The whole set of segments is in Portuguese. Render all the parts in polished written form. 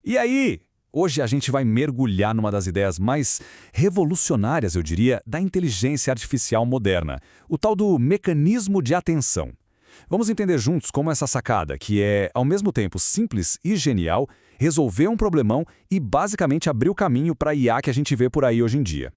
E aí? Hoje a gente vai mergulhar numa das ideias mais revolucionárias, eu diria, da inteligência artificial moderna, o tal do mecanismo de atenção. Vamos entender juntos como essa sacada, que é, ao mesmo tempo, simples e genial, resolveu um problemão e basicamente abriu caminho para a IA que a gente vê por aí hoje em dia.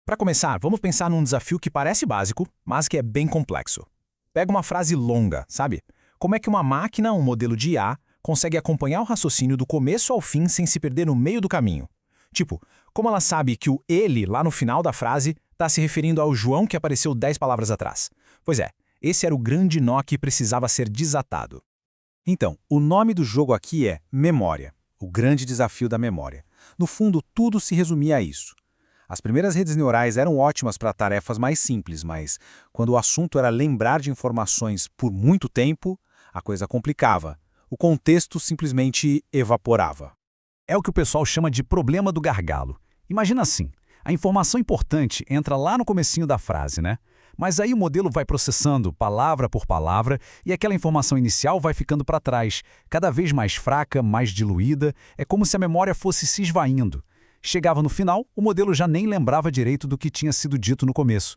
Para começar, vamos pensar num desafio que parece básico, mas que é bem complexo. Pega uma frase longa, sabe? Como é que uma máquina, um modelo de IA, consegue acompanhar o raciocínio do começo ao fim sem se perder no meio do caminho? Tipo, como ela sabe que o ele, lá no final da frase, está se referindo ao João que apareceu 10 palavras atrás? Pois é, esse era o grande nó que precisava ser desatado. Então, o nome do jogo aqui é memória, o grande desafio da memória. No fundo, tudo se resumia a isso. As primeiras redes neurais eram ótimas para tarefas mais simples, mas quando o assunto era lembrar de informações por muito tempo, a coisa complicava. O contexto simplesmente evaporava. É o que o pessoal chama de problema do gargalo. Imagina assim, a informação importante entra lá no comecinho da frase, né? Mas aí o modelo vai processando palavra por palavra e aquela informação inicial vai ficando para trás, cada vez mais fraca, mais diluída, é como se a memória fosse se esvaindo. Chegava no final, o modelo já nem lembrava direito do que tinha sido dito no começo.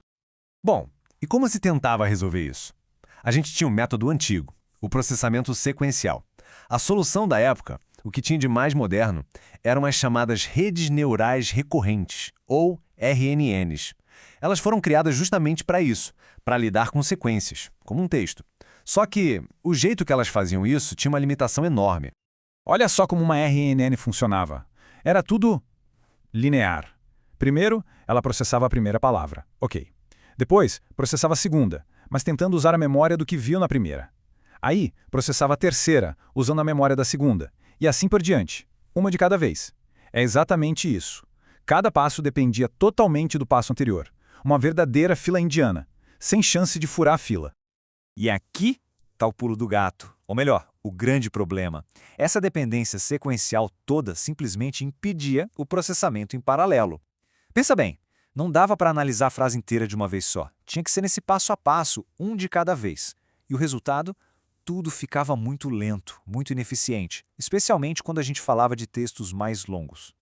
Bom, e como se tentava resolver isso? A gente tinha um método antigo, o processamento sequencial. A solução da época, o que tinha de mais moderno, eram as chamadas redes neurais recorrentes, ou RNNs. Elas foram criadas justamente para isso, para lidar com sequências, como um texto. Só que o jeito que elas faziam isso tinha uma limitação enorme. Olha só como uma RNN funcionava. Era tudo linear. Primeiro, ela processava a primeira palavra. Ok. Depois, processava a segunda, mas tentando usar a memória do que viu na primeira. Aí, processava a terceira, usando a memória da segunda. E assim por diante. Uma de cada vez. É exatamente isso. Cada passo dependia totalmente do passo anterior. Uma verdadeira fila indiana, sem chance de furar a fila. E aqui está o pulo do gato. Ou melhor, o grande problema. Essa dependência sequencial toda simplesmente impedia o processamento em paralelo. Pensa bem, não dava para analisar a frase inteira de uma vez só. Tinha que ser nesse passo a passo, um de cada vez. E o resultado? Tudo ficava muito lento, muito ineficiente, especialmente quando a gente falava de textos mais longos.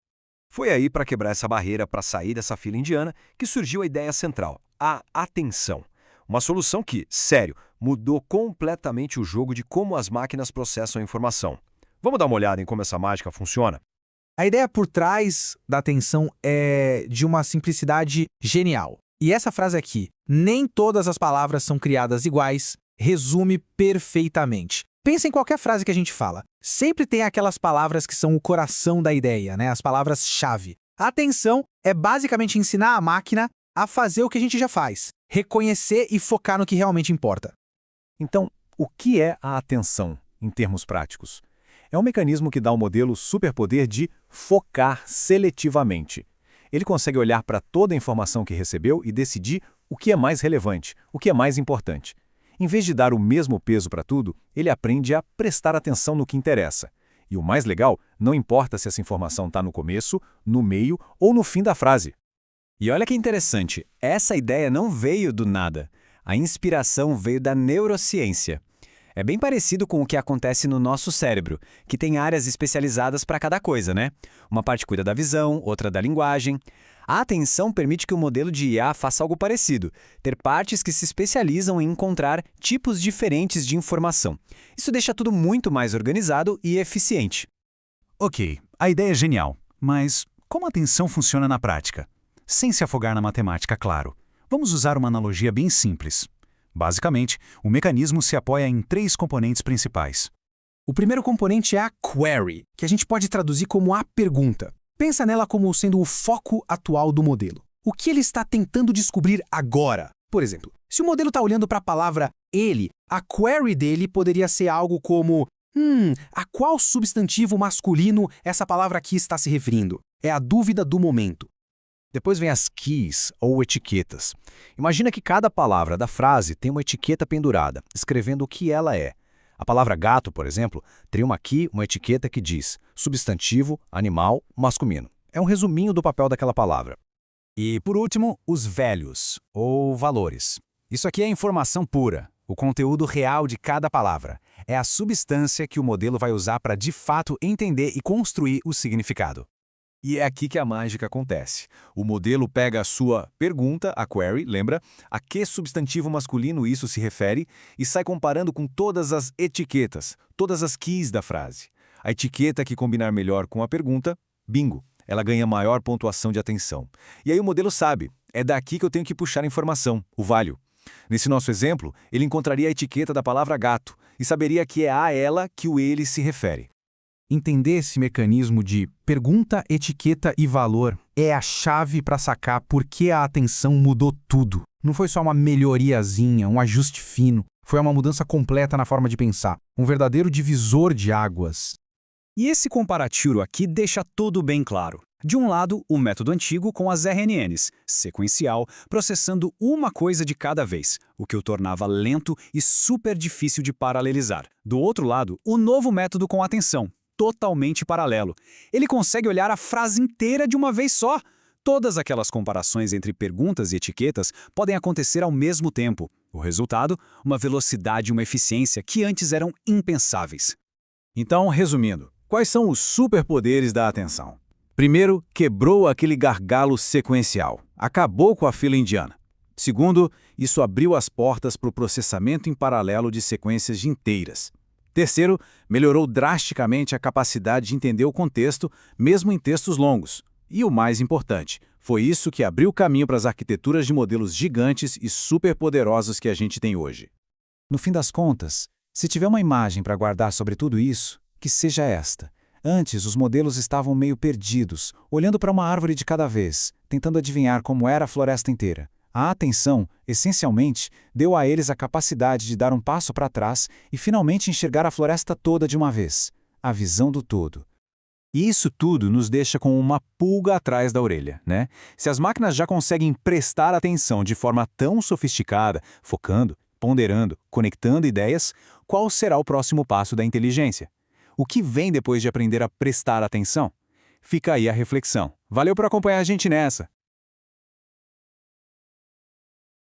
Foi aí, para quebrar essa barreira, para sair dessa fila indiana, que surgiu a ideia central, a atenção. Uma solução que, sério, mudou completamente o jogo de como as máquinas processam a informação. Vamos dar uma olhada em como essa mágica funciona? A ideia por trás da atenção é de uma simplicidade genial. E essa frase aqui, nem todas as palavras são criadas iguais, resume perfeitamente. Pensa em qualquer frase que a gente fala. Sempre tem aquelas palavras que são o coração da ideia, né? As palavras-chave. A atenção é basicamente ensinar a máquina a fazer o que a gente já faz. Reconhecer e focar no que realmente importa. Então, o que é a atenção, em termos práticos? É um mecanismo que dá ao modelo o superpoder de focar seletivamente. Ele consegue olhar para toda a informação que recebeu e decidir o que é mais relevante, o que é mais importante. Em vez de dar o mesmo peso para tudo, ele aprende a prestar atenção no que interessa. E o mais legal, não importa se essa informação está no começo, no meio ou no fim da frase. E olha que interessante, essa ideia não veio do nada. A inspiração veio da neurociência. É bem parecido com o que acontece no nosso cérebro, que tem áreas especializadas para cada coisa, né? Uma parte cuida da visão, outra da linguagem. A atenção permite que o modelo de IA faça algo parecido, ter partes que se especializam em encontrar tipos diferentes de informação. Isso deixa tudo muito mais organizado e eficiente. Ok, a ideia é genial, mas como a atenção funciona na prática? Sem se afogar na matemática, claro. Vamos usar uma analogia bem simples. Basicamente, o mecanismo se apoia em 3 componentes principais. O primeiro componente é a query, que a gente pode traduzir como a pergunta. Pensa nela como sendo o foco atual do modelo. O que ele está tentando descobrir agora? Por exemplo, se o modelo está olhando para a palavra ele, a query dele poderia ser algo como a qual substantivo masculino essa palavra aqui está se referindo? É a dúvida do momento. Depois vem as keys, ou etiquetas. Imagina que cada palavra da frase tem uma etiqueta pendurada, escrevendo o que ela é. A palavra gato, por exemplo, teria uma key, uma etiqueta que diz substantivo, animal, masculino. É um resuminho do papel daquela palavra. E, por último, os values, ou valores. Isso aqui é informação pura, o conteúdo real de cada palavra. é a substância que o modelo vai usar para de fato entender e construir o significado. E é aqui que a mágica acontece. O modelo pega a sua pergunta, a query, lembra? A que substantivo masculino isso se refere? E sai comparando com todas as etiquetas, todas as keys da frase. A etiqueta que combinar melhor com a pergunta, bingo, ela ganha maior pontuação de atenção. E aí o modelo sabe, é daqui que eu tenho que puxar a informação, o value. Nesse nosso exemplo, ele encontraria a etiqueta da palavra gato e saberia que é a ela que o ele se refere. Entender esse mecanismo de pergunta, etiqueta e valor é a chave para sacar por que a atenção mudou tudo. Não foi só uma melhoriazinha, um ajuste fino. Foi uma mudança completa na forma de pensar. Um verdadeiro divisor de águas. E esse comparativo aqui deixa tudo bem claro. De um lado, o método antigo com as RNNs, sequencial, processando uma coisa de cada vez, o que o tornava lento e super difícil de paralelizar. Do outro lado, o novo método com atenção, totalmente paralelo. Ele consegue olhar a frase inteira de uma vez só. Todas aquelas comparações entre perguntas e etiquetas podem acontecer ao mesmo tempo. O resultado, uma velocidade e uma eficiência que antes eram impensáveis. Então, resumindo, quais são os superpoderes da atenção? Primeiro, quebrou aquele gargalo sequencial. Acabou com a fila indiana. Segundo, isso abriu as portas para o processamento em paralelo de sequências inteiras. Terceiro, melhorou drasticamente a capacidade de entender o contexto, mesmo em textos longos. E o mais importante, foi isso que abriu o caminho para as arquiteturas de modelos gigantes e superpoderosos que a gente tem hoje. No fim das contas, se tiver uma imagem para guardar sobre tudo isso, que seja esta. Antes, os modelos estavam meio perdidos, olhando para uma árvore de cada vez, tentando adivinhar como era a floresta inteira. A atenção, essencialmente, deu a eles a capacidade de dar um passo para trás e finalmente enxergar a floresta toda de uma vez. A visão do todo. E isso tudo nos deixa com uma pulga atrás da orelha, né? Se as máquinas já conseguem prestar atenção de forma tão sofisticada, focando, ponderando, conectando ideias, qual será o próximo passo da inteligência? O que vem depois de aprender a prestar atenção? Fica aí a reflexão. Valeu por acompanhar a gente nessa!